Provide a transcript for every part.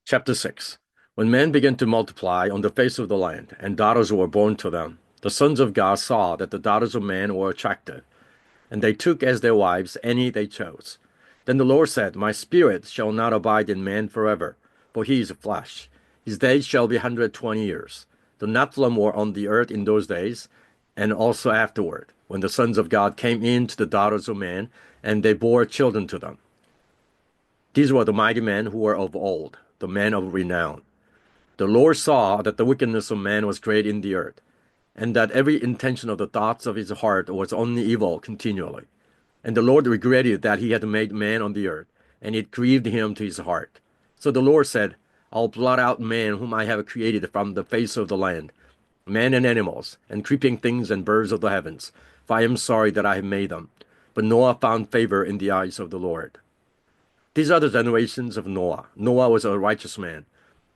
Chapter 6. When men began to multiply on the face of the land, and daughters were born to them, the sons of God saw that the daughters of men were attractive, and they took as their wives any they chose. Then the Lord said, My spirit shall not abide in man forever, for he is flesh. His days shall be 120 years. The Nephilim were on the earth in those days, and also afterward, when the sons of God came in to the daughters of men, and they bore children to them. These were the mighty men who were of old, the men of renown. The Lord saw that the wickedness of man was great in the earth, and that every intention of the thoughts of his heart was only evil continually. And the Lord regretted that he had made man on the earth, and it grieved him to his heart. So the Lord said, I'll blot out man whom I have created from the face of the land, men and animals, and creeping things and birds of the heavens, for I am sorry that I have made them. But Noah found favor in the eyes of the Lord. These are the generations of Noah. Noah was a righteous man,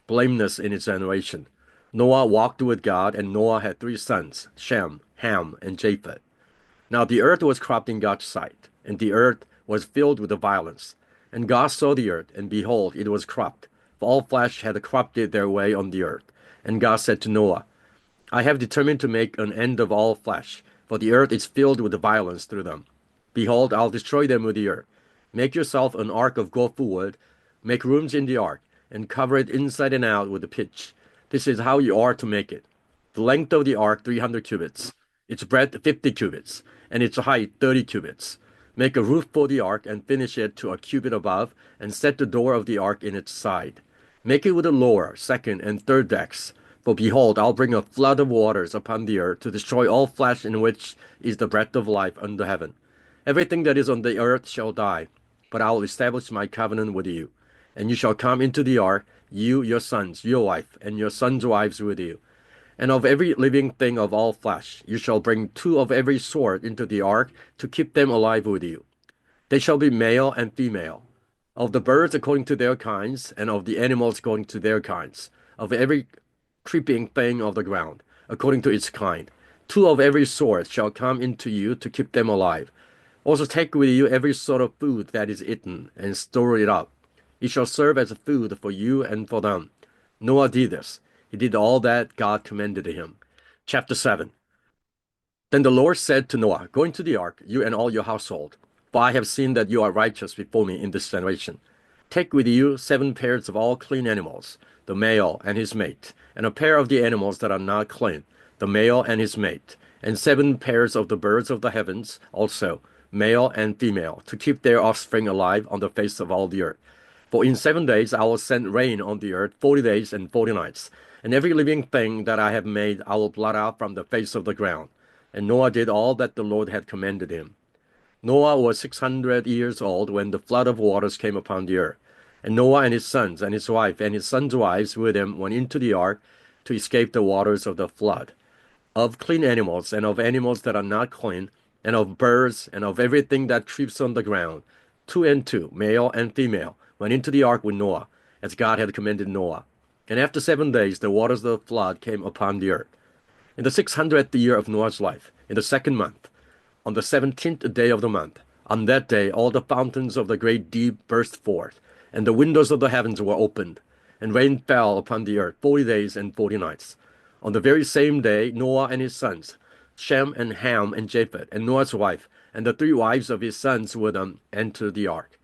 blameless in his generation. Noah walked with God, and Noah had three sons, Shem, Ham, and Japheth. Now the earth was corrupt in God's sight, and the earth was filled with violence. And God saw the earth, and behold, it was corrupt, for all flesh had corrupted their way on the earth. And God said to Noah, I have determined to make an end of all flesh, for the earth is filled with violence through them. Behold, I'll destroy them with the earth. Make yourself an ark of gopher wood, make rooms in the ark, and cover it inside and out with pitch. This is how you are to make it. The length of the ark 300 cubits, its breadth 50 cubits, and its height 30 cubits. Make a roof for the ark and finish it to a cubit above, and set the door of the ark in its side. Make it with the lower, second, and third decks. For behold, I'll bring a flood of waters upon the earth to destroy all flesh in which is the breath of life under heaven. Everything that is on the earth shall die, but I will establish my covenant with you. And you shall come into the ark, you, your sons, your wife, and your sons' wives with you. And of every living thing of all flesh, you shall bring two of every sort into the ark to keep them alive with you. They shall be male and female. Of the birds according to their kinds, and of the animals according to their kinds. Of every creeping thing of the ground, according to its kind. Two of every sort shall come into you to keep them alive. Also take with you every sort of food that is eaten, and store it up. It shall serve as food for you and for them. Noah did this. He did all that God commanded him. Chapter 7. Then the Lord said to Noah, Go into the ark, you and all your household, for I have seen that you are righteous before me in this generation. Take with you 7 pairs of all clean animals, the male and his mate, and a pair of the animals that are not clean, the male and his mate, and 7 pairs of the birds of the heavens also, male and female, to keep their offspring alive on the face of all the earth. For in 7 days I will send rain on the earth 40 days and 40 nights, and every living thing that I have made I will blot out from the face of the ground. And Noah did all that the Lord had commanded him. Noah was 600 years old when the flood of waters came upon the earth. And Noah and his sons and his wife and his sons' wives with him went into the ark to escape the waters of the flood. Of clean animals and of animals that are not clean, and of birds, and of everything that creeps on the ground. 2 and 2, male and female, went into the ark with Noah, as God had commanded Noah. And after 7 days the waters of the flood came upon the earth. In the 600th year of Noah's life, in the 2nd month, on the 17th day of the month, on that day all the fountains of the great deep burst forth, and the windows of the heavens were opened, and rain fell upon the earth 40 days and 40 nights. On the very same day Noah and his sons, Shem and Ham and Japheth, and Noah's wife, and the 3 wives of his sons with them, entered the ark.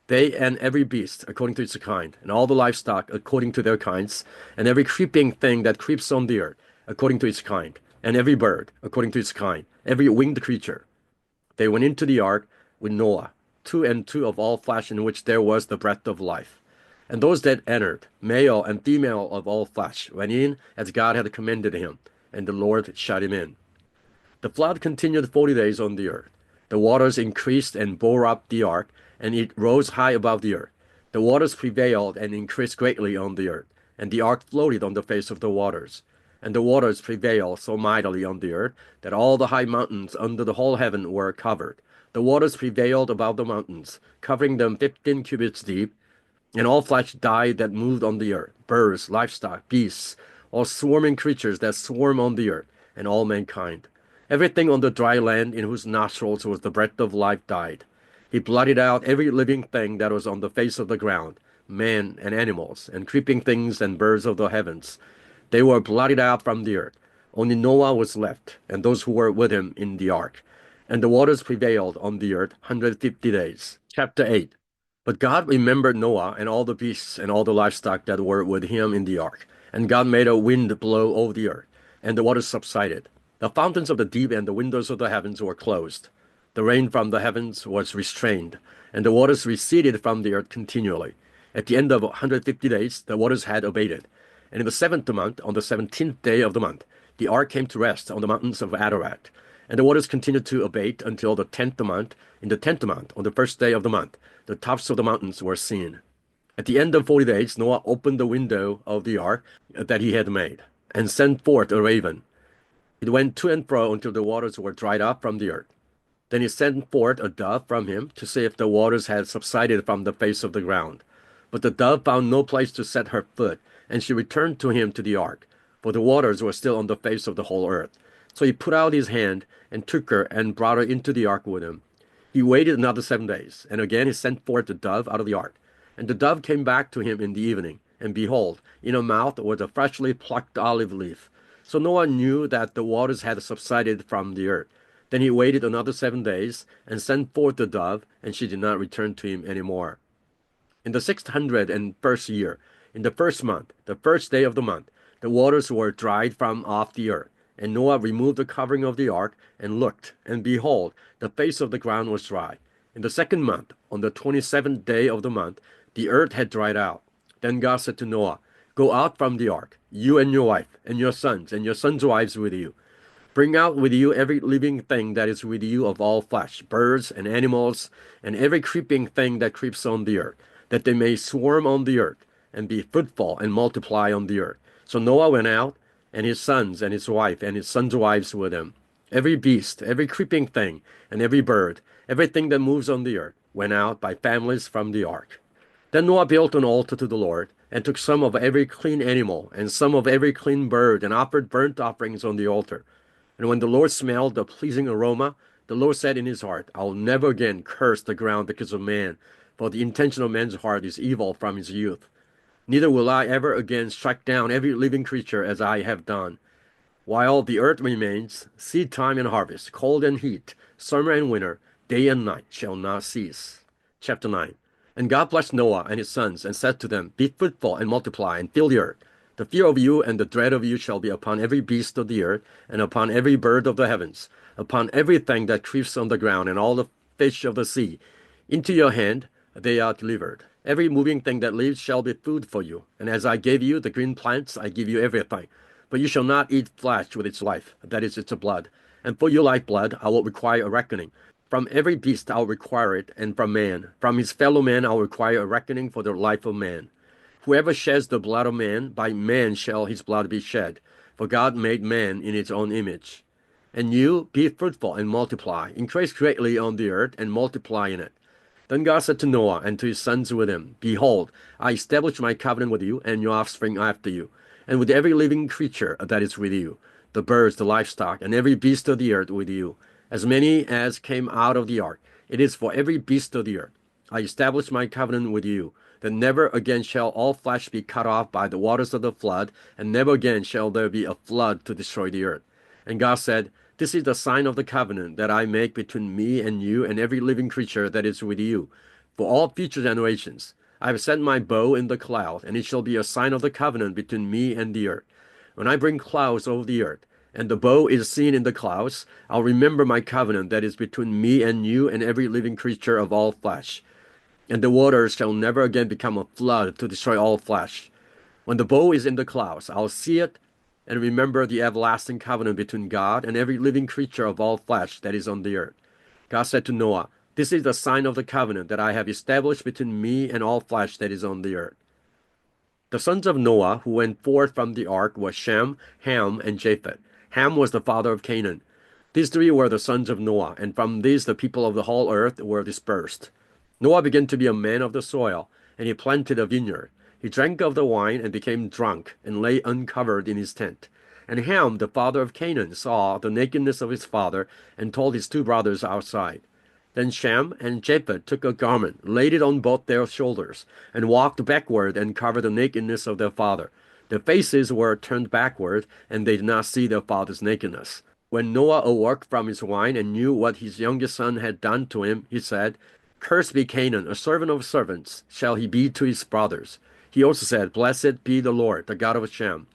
They and every beast according to its kind, and all the livestock according to their kinds, and every creeping thing that creeps on the earth according to its kind, and every bird according to its kind, every winged creature. They went into the ark with Noah, 2 and 2 of all flesh in which there was the breath of life. And those that entered, male and female of all flesh, went in as God had commanded him, and the Lord shut him in. The flood continued 40 days on the earth. The waters increased and bore up the ark, and it rose high above the earth. The waters prevailed and increased greatly on the earth, and the ark floated on the face of the waters. And the waters prevailed so mightily on the earth that all the high mountains under the whole heaven were covered. The waters prevailed above the mountains, covering them 15 cubits deep, and all flesh died that moved on the earth, birds, livestock, beasts, all swarming creatures that swarm on the earth, and all mankind. Everything on the dry land in whose nostrils was the breath of life died. He blotted out every living thing that was on the face of the ground, man and animals, and creeping things and birds of the heavens. They were blotted out from the earth. Only Noah was left, and those who were with him in the ark. And the waters prevailed on the earth 150 days. Chapter 8. But God remembered Noah and all the beasts and all the livestock that were with him in the ark. And God made a wind blow over the earth, and the waters subsided. The fountains of the deep and the windows of the heavens were closed. The rain from the heavens was restrained, and the waters receded from the earth continually. At the end of 150 days, the waters had abated. And in the seventh month, on the 17th day of the month, the ark came to rest on the mountains of Ararat. And the waters continued to abate until the 10th month. In the 10th month, on the first day of the month, the tops of the mountains were seen. At the end of 40 days, Noah opened the window of the ark that he had made, and sent forth a raven. It went to and fro until the waters were dried up from the earth. Then he sent forth a dove from him to see if the waters had subsided from the face of the ground. But the dove found no place to set her foot, and she returned to him to the ark, for the waters were still on the face of the whole earth. So he put out his hand and took her and brought her into the ark with him. He waited another 7 days, and again he sent forth the dove out of the ark. And the dove came back to him in the evening, and behold, in her mouth was a freshly plucked olive leaf. So Noah knew that the waters had subsided from the earth. Then he waited another 7 days, and sent forth the dove, and she did not return to him any more. In the 601st year, in the first month, the first day of the month, the waters were dried from off the earth. And Noah removed the covering of the ark, and looked, and behold, the face of the ground was dry. In the second month, on the 27th day of the month, the earth had dried out. Then God said to Noah, Go out from the ark, you and your wife, and your sons' wives with you. Bring out with you every living thing that is with you of all flesh, birds and animals, and every creeping thing that creeps on the earth, that they may swarm on the earth, and be fruitful and multiply on the earth. So Noah went out, and his sons and his wife and his sons' wives with him. Every beast, every creeping thing, and every bird, everything that moves on the earth, went out by families from the ark. Then Noah built an altar to the Lord, and took some of every clean animal, and some of every clean bird, and offered burnt offerings on the altar. And when the Lord smelled the pleasing aroma, the Lord said in his heart, I will never again curse the ground because of man, for the intention of man's heart is evil from his youth. Neither will I ever again strike down every living creature as I have done. While the earth remains, seed time and harvest, cold and heat, summer and winter, day and night shall not cease. Chapter 9. And God blessed Noah and his sons, and said to them, Be fruitful and multiply, and fill the earth. The fear of you and the dread of you shall be upon every beast of the earth, and upon every bird of the heavens, upon everything that creeps on the ground, and all the fish of the sea. Into your hand they are delivered. Every moving thing that lives shall be food for you. And as I gave you the green plants, I give you everything. But you shall not eat flesh with its life, that is its blood. And for your lifeblood I will require a reckoning. From every beast I will require it, and from man. From his fellow man I will require a reckoning for the life of man. Whoever sheds the blood of man, by man shall his blood be shed. For God made man in his own image. And you, be fruitful and multiply, increase greatly on the earth, and multiply in it. Then God said to Noah and to his sons with him, Behold, I establish my covenant with you and your offspring after you, and with every living creature that is with you, the birds, the livestock, and every beast of the earth with you, as many as came out of the ark. It is for every beast of the earth. I establish my covenant with you, that never again shall all flesh be cut off by the waters of the flood, and never again shall there be a flood to destroy the earth. And God said, This is the sign of the covenant that I make between me and you and every living creature that is with you, for all future generations. I have set my bow in the cloud, and it shall be a sign of the covenant between me and the earth. When I bring clouds over the earth, and the bow is seen in the clouds, I'll remember my covenant that is between me and you and every living creature of all flesh. And the waters shall never again become a flood to destroy all flesh. When the bow is in the clouds, I'll see it and remember the everlasting covenant between God and every living creature of all flesh that is on the earth. God said to Noah, This is the sign of the covenant that I have established between me and all flesh that is on the earth. The sons of Noah who went forth from the ark were Shem, Ham, and Japheth. Ham was the father of Canaan. These three were the sons of Noah, and from these the people of the whole earth were dispersed. Noah began to be a man of the soil, and he planted a vineyard. He drank of the wine and became drunk, and lay uncovered in his tent. And Ham, the father of Canaan, saw the nakedness of his father, and told his two brothers outside. Then Shem and Japheth took a garment, laid it on both their shoulders, and walked backward and covered the nakedness of their father. Their faces were turned backward, and they did not see their father's nakedness. When Noah awoke from his wine and knew what his youngest son had done to him, he said, Cursed be Canaan, a servant of servants shall he be to his brothers. He also said, Blessed be the Lord, the God of Shem,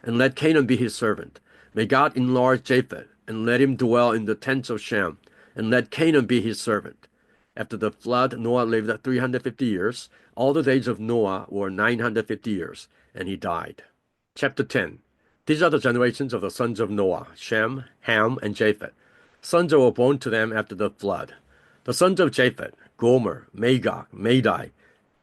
and let Canaan be his servant. May God enlarge Japheth, and let him dwell in the tents of Shem, and let Canaan be his servant. After the flood, Noah lived 350 years. All the days of Noah were 950 years, and he died. Chapter 10. These are the generations of the sons of Noah, Shem, Ham, and Japheth, sons that were born to them after the flood. The sons of Japheth, Gomer, Magog, Madai,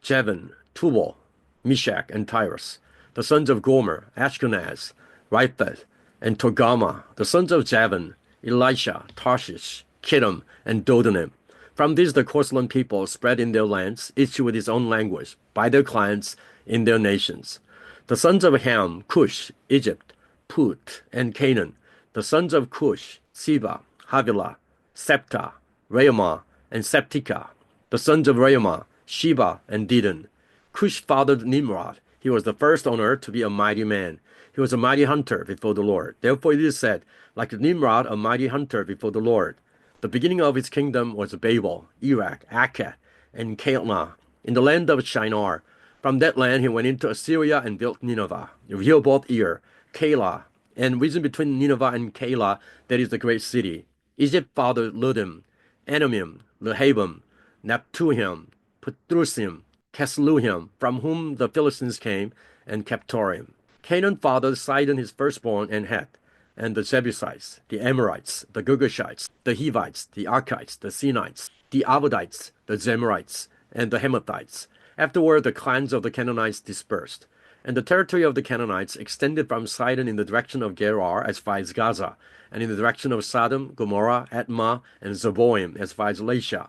Javan, Tubal, Meshach, and Tyrus. The sons of Gomer, Ashkenaz, Riphath, and Togarmah. The sons of Javan, Elisha, Tarshish, Kittim, and Dodanim. From these the coastland people spread in their lands, each with his own language, by their clans in their nations. The sons of Ham, Cush, Egypt, Put, and Canaan. The sons of Cush, Seba, Havilah, Septa, Reumah, and Septica. The sons of Reumah, Sheba, and Dedan. Cush fathered Nimrod. He was the first on earth to be a mighty man. He was a mighty hunter before the Lord. Therefore it is said, like Nimrod, a mighty hunter before the Lord. The beginning of his kingdom was Babel, Iraq, Akkad, and Calneh, in the land of Shinar. From that land he went into Assyria and built Nineveh, Rehoboth Ir, Calah, and region between Nineveh and Calah, that is the great city. Egypt fathered Ludim, Anamim, Lehabim, Naptuhim, Petrusim, Casluhim, from whom the Philistines came, and Captorim. Canaan fathered Sidon his firstborn, and Heth, and the Jebusites, the Amorites, the Girgashites, the Hivites, the Archites, the Sinites, the Arvadites, the Zemarites, and the Hamathites. Afterward the clans of the Canaanites dispersed, and the territory of the Canaanites extended from Sidon in the direction of Gerar as far as Gaza, and in the direction of Sodom, Gomorrah, Admah, and Zeboim as far as Lasha.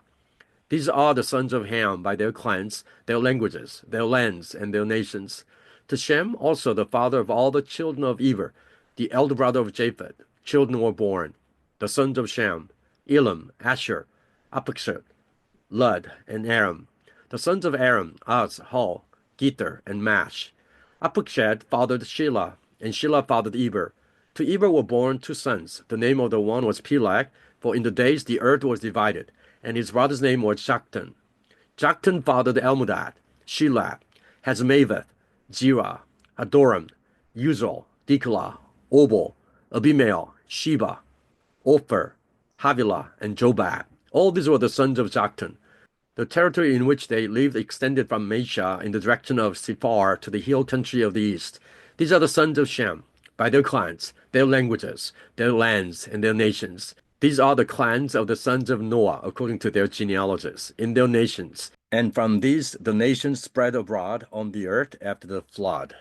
These are the sons of Ham by their clans, their languages, their lands, and their nations. To Shem also, the father of all the children of Eber, the elder brother of Japheth, children were born. The sons of Shem, Elam, Asher, Apachshad, Lud, and Aram. The sons of Aram, Az, Hul, Gether, and Mash. Apachshad fathered Shelah, and Shelah fathered Eber. To Eber were born two sons. The name of the one was Peleg, for in the days the earth was divided, and his brother's name was Joktan. Joktan fathered Elmodad, Shelah, Hazmaveth, Jirah, Adoram, Uzal, Diklah, Obal, Abimael, Sheba, Ophir, Havilah, and Jobab. All these were the sons of Joktan. The territory in which they lived extended from Mesha in the direction of Sephar to the hill country of the east. These are the sons of Shem, by their clans, their languages, their lands, and their nations. These are the clans of the sons of Noah according to their genealogies, in their nations. And from these the nations spread abroad on the earth after the flood.